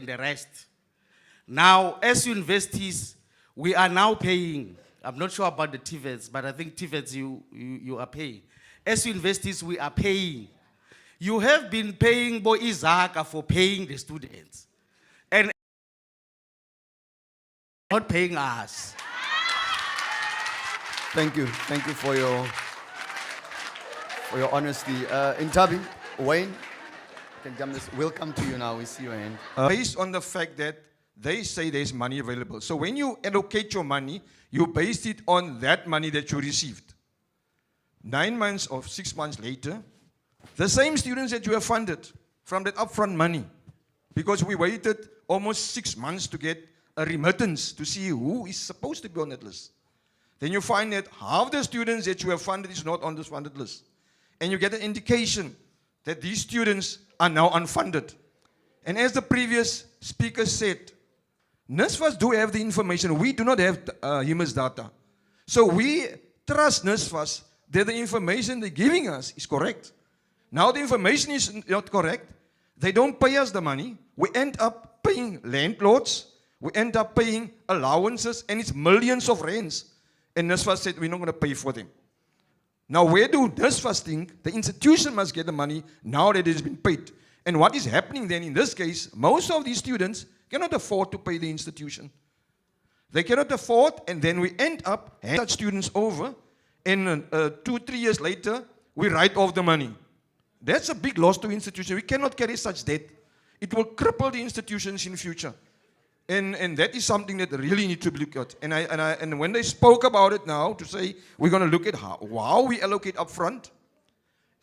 the rest. Now, as universities, we are now paying. I'm not sure about the TVETs, but I think TVETs you are paying. As universities, we are paying. You have been paying Bo Izaka for paying the students. And not paying us. Thank you for your honesty. Intabi, Wayne, can jump this. We'll come to you now. We see your hand. Based on the fact that they say there's money available. So when you allocate your money, you base it on that money that you received. 9 months or 6 months later, the same students that you have funded from that upfront money, because we waited almost 6 months to get a remittance to see who is supposed to be on that list. Then you find that half the students that you have funded is not on this funded list. And you get an indication that these students are now unfunded. And as the previous speaker said, NSFAS do have the information. We do not have HUMIS data. So we trust NSFAS that the information they're giving us is correct. Now the information is not correct. They don't pay us the money. We end up paying landlords. We end up paying allowances, and it's millions of rands. And NSFAS said, we're not going to pay for them. Now, where do NSFAS think the institution must get the money now that it has been paid? And what is happening then in this case, most of these students cannot afford to pay the institution. They cannot afford, and then we end up handing such students over, and 2-3 years later, we write off the money. That's a big loss to institution. We cannot carry such debt. It will cripple the institutions in future. And that is something that really needs to be looked at. And when they spoke about it now, to say we're going to look at how we allocate upfront,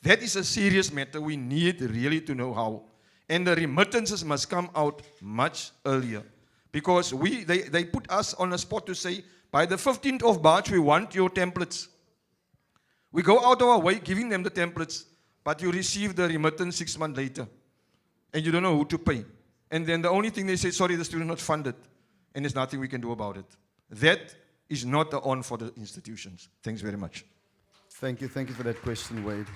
that is a serious matter. We need really to know how. And the remittances must come out much earlier. Because they put us on a spot to say, by the 15th of March, we want your templates. We go out of our way giving them the templates, but you receive the remittance 6 months later. And you don't know who to pay. And then the only thing they say, sorry, the student not funded. And there's nothing we can do about it. That is not the on for the institutions. Thanks very much. Thank you for that question, Wade.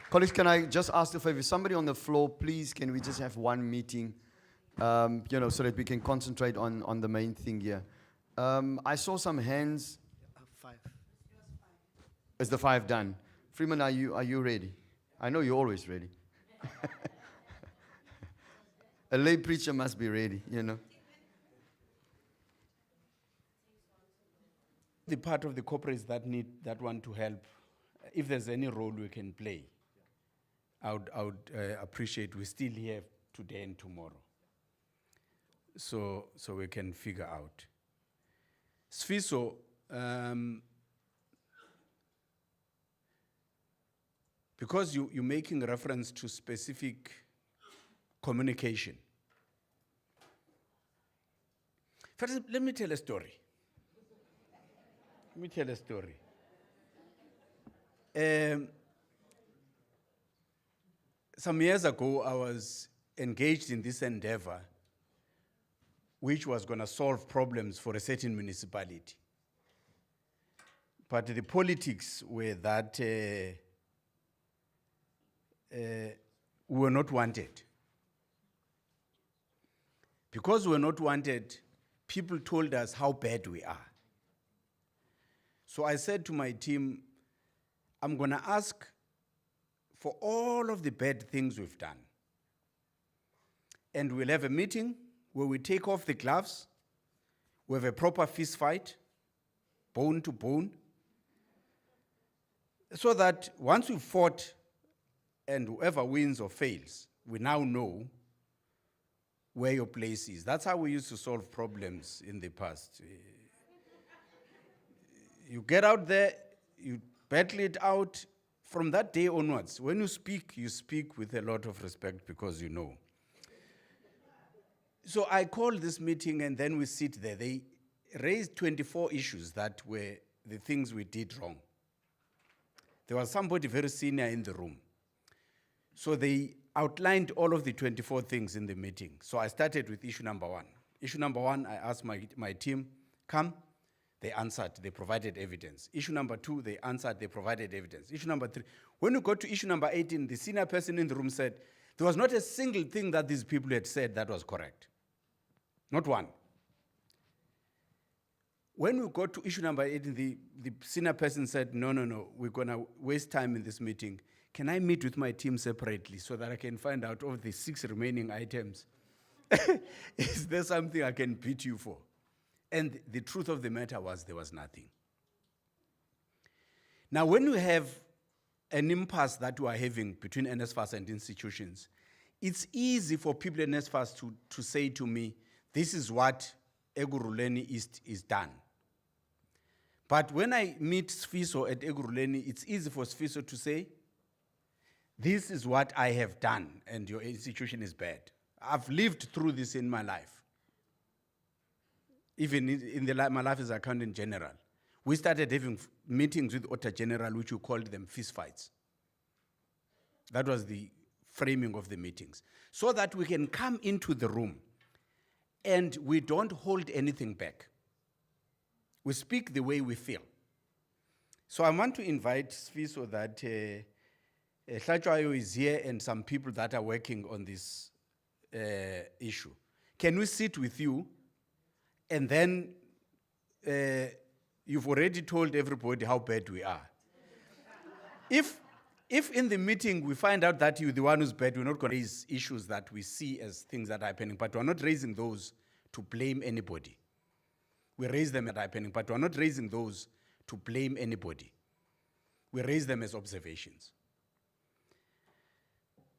Colleagues, can I just ask a favor? Somebody on the floor, please, can we just have one meeting, so that we can concentrate on the main thing here. I saw some hands. 5. Is the 5 done? Freeman, are you ready? I know you're always ready. A lay preacher must be ready, The part of the corporates that want to help, if there's any role we can play, I would appreciate. We still here today and tomorrow, so we can figure out. Sfiso, because you're making reference to specific communication. First, let me tell a story. Some years ago, I was engaged in this endeavor, which was going to solve problems for a certain municipality. But the politics were that we were not wanted. Because we were not wanted, people told us how bad we are. So I said to my team, I'm going to ask for all of the bad things we've done. And we'll have a meeting where we take off the gloves, we have a proper fist fight, bone to bone, so that once we've fought and whoever wins or fails, we now know where your place is. That's how we used to solve problems in the past. You get out there, you battle it out. From that day onwards, when you speak with a lot of respect because you know. So I called this meeting and then we sit there. They raised 24 issues that were the things we did wrong. There was somebody very senior in the room. So they outlined all of the 24 things in the meeting. So I started with issue number 1. Issue number 1, I asked my team, come. They answered, they provided evidence. Issue number 2, they answered, they provided evidence. Issue number 3, when we got to issue number 18, the senior person in the room said, there was not a single thing that these people had said that was correct. Not one. When we got to issue number 18, the senior person said, no, we're going to waste time in this meeting. Can I meet with my team separately so that I can find out of the 6 remaining items? Is there something I can beat you for? And the truth of the matter was there was nothing. Now, when you have an impasse that we are having between NSFAS and institutions, it's easy for people in NSFAS to say to me, this is what Eguruleni East is done. But when I meet Sfiso at Eguruleni, it's easy for Sfiso to say, this is what I have done, and your institution is bad. I've lived through this in my life. Even my life as accountant general. We started having meetings with Auditor General, which we called them fist fights. That was the framing of the meetings. So that we can come into the room and we don't hold anything back. We speak the way we feel. So I want to invite Sfiso that Hlachwayo is here and some people that are working on this issue. Can we sit with you? And then you've already told everybody how bad we are. If in the meeting we find out that you're the one who's bad, we're not going to raise issues that we see as things that are happening, but we're not raising those to blame anybody. We raise them as happening, but we're not raising those to blame anybody. We raise them as observations.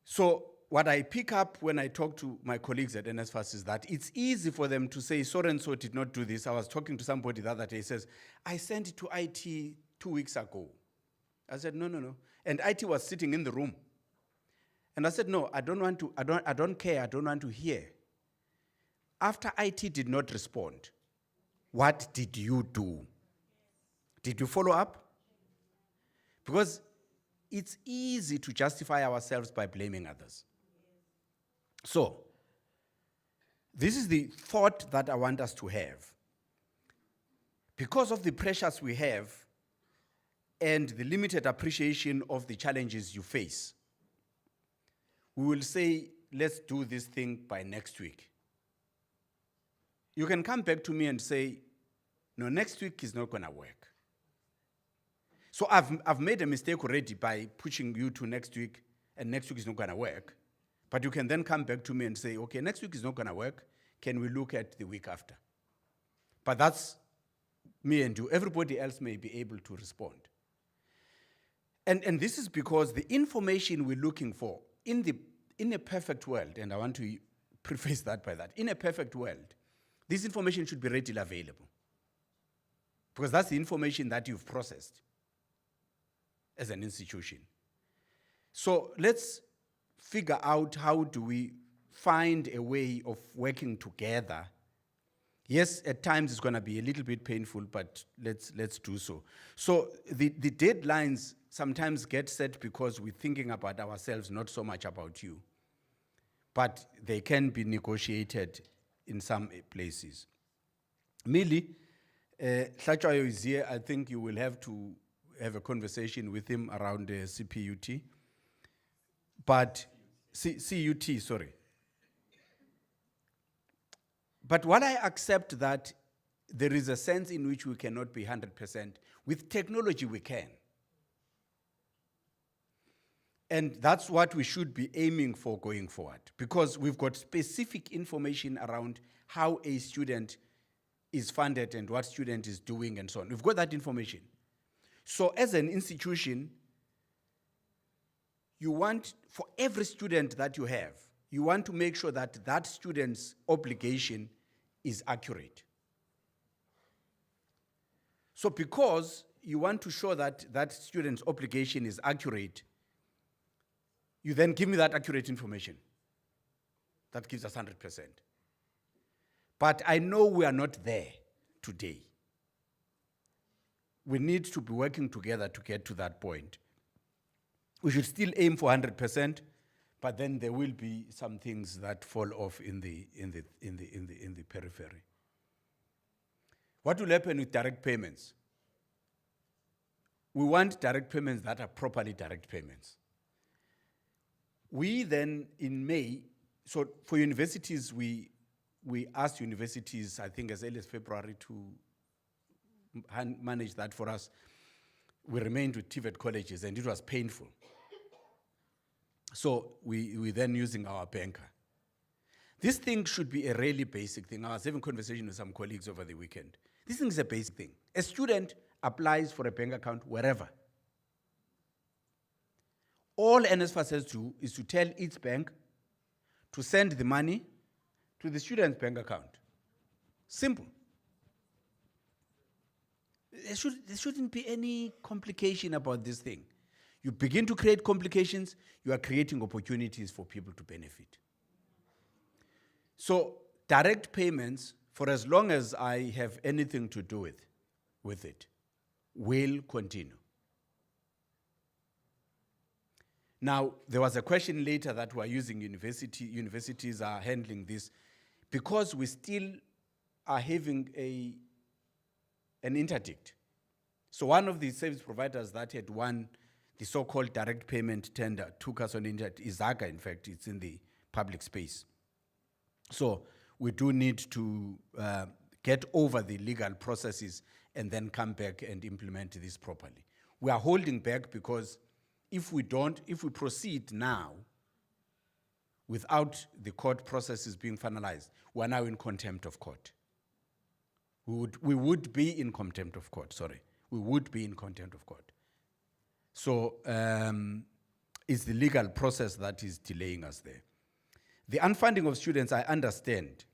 So what I pick up when I talk to my colleagues at NSFAS is that it's easy for them to say, so-and-so did not do this. I was talking to somebody the other day, he says, I sent it to IT 2 weeks ago. I said, no. And IT was sitting in the room. And I said, no, I don't care, I don't want to hear. After IT did not respond, what did you do? Did you follow up? Because it's easy to justify ourselves by blaming others. So, this is the thought that I want us to have. Because of the pressures we have and the limited appreciation of the challenges you face, we will say, let's do this thing by next week. You can come back to me and say, no, next week is not going to work. So I've made a mistake already by pushing you to next week, and next week is not going to work. But you can then come back to me and say, okay, next week is not going to work. Can we look at the week after? But that's me and you. Everybody else may be able to respond. And this is because the information we're looking for in a perfect world, and I want to preface that by that, in a perfect world, this information should be readily available. Because that's the information that you've processed as an institution. So let's figure out how do we find a way of working together. Yes, at times it's going to be a little bit painful, but let's do so. So the deadlines sometimes get set because we're thinking about ourselves, not so much about you. But they can be negotiated in some places. Millie, Hlachwayo is here. I think you will have to have a conversation with him around CPUT. But, CUT, sorry. But while I accept that there is a sense in which we cannot be 100%, with technology we can. And that's what we should be aiming for going forward, because we've got specific information around how a student is funded and what student is doing and so on. We've got that information. So as an institution, you want, for every student that you have, you want to make sure that that student's obligation is accurate. So because you want to show that that student's obligation is accurate, you then give me that accurate information. That gives us 100%. But I know we are not there today. We need to be working together to get to that point. We should still aim for 100%, but then there will be some things that fall off in the periphery. What will happen with direct payments? We want direct payments that are properly direct payments. We then, in May, so for universities, we we asked universities, I think as early as February, to manage that for us. We remained with TVET colleges, and it was painful. So we then using our banker. This thing should be a really basic thing. I was having a conversation with some colleagues over the weekend. This thing is a basic thing. A student applies for a bank account wherever. All NSFAS has to do is to tell its bank to send the money to the student's bank account. Simple. There shouldn't be any complication about this thing. You begin to create complications, you are creating opportunities for people to benefit. So direct payments, for as long as I have anything to do with it, will continue. Now, there was a question later that we're using universities are handling this, because we still are having an interdict. So one of the service providers that had won the so-called direct payment tender took us on interdict. Izaka, in fact, it's in the public space. So we do need to get over the legal processes and then come back and implement this properly. We are holding back because if we proceed now without the court processes being finalized, we are now in contempt of court. We would be in contempt of court, sorry. We would be in contempt of court. So it's the legal process that is delaying us there. The unfunding of students, I understand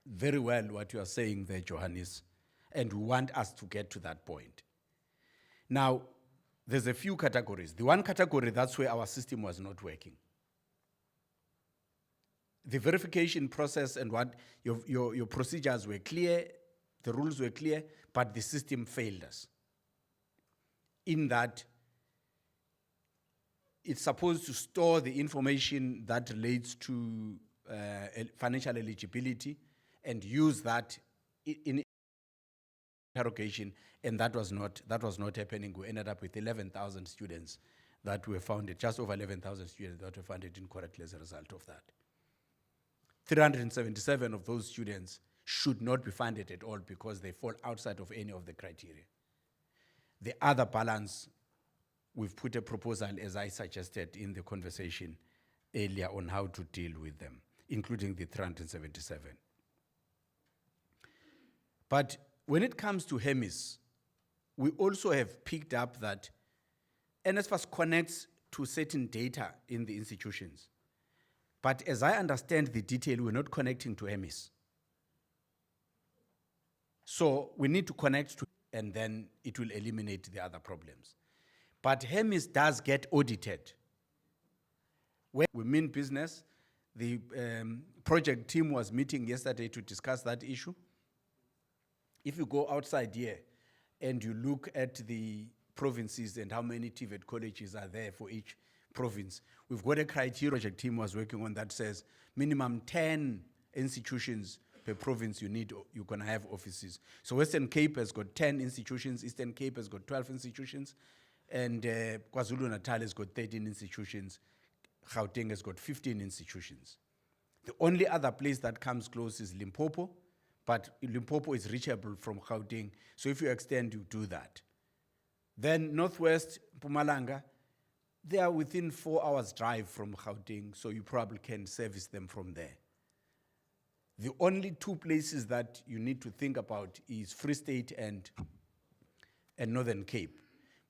very well what you are saying there, Johannes, and we want us to get to that point. Now, there's a few categories. The one category, that's where our system was not working. The verification process and what your procedures were clear, the rules were clear, but the system failed us. In that, it's supposed to store the information that relates to financial eligibility and use that in interrogation, and that was not happening. We ended up with 11,000 students that were founded, just over 11,000 students that were founded incorrectly as a result of that. 377 of those students should not be funded at all because they fall outside of any of the criteria. The other balance, we've put a proposal, as I suggested in the conversation earlier, on how to deal with them, including the 377. But when it comes to HEMIS, we also have picked up that NSFAS connects to certain data in the institutions. But as I understand the detail, we're not connecting to HEMIS. So we need to connect to, and then it will eliminate the other problems. But HEMIS does get audited. When we mean business, the project team was meeting yesterday to discuss that issue. If you go outside here and you look at the provinces and how many TVET colleges are there for each province, we've got a criteria project team was working on that says minimum 10 institutions per province you're gonna have offices. So Western Cape has got 10 institutions, Eastern Cape has got 12 institutions, and KwaZulu-Natal has got 13 institutions, Gauteng has got 15 institutions. The only other place that comes close is Limpopo, but Limpopo is reachable from Gauteng, so if you extend, you do that. Then Northwest, Mpumalanga, they are within 4 hours drive from Gauteng, so you probably can service them from there. The only two places that you need to think about is Free State and Northern Cape.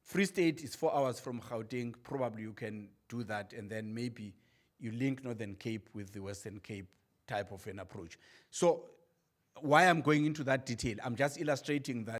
Free State is 4 hours from Gauteng, probably you can do that, and then maybe you link Northern Cape with the Western Cape type of an approach. So why I'm going into that detail, I'm just illustrating that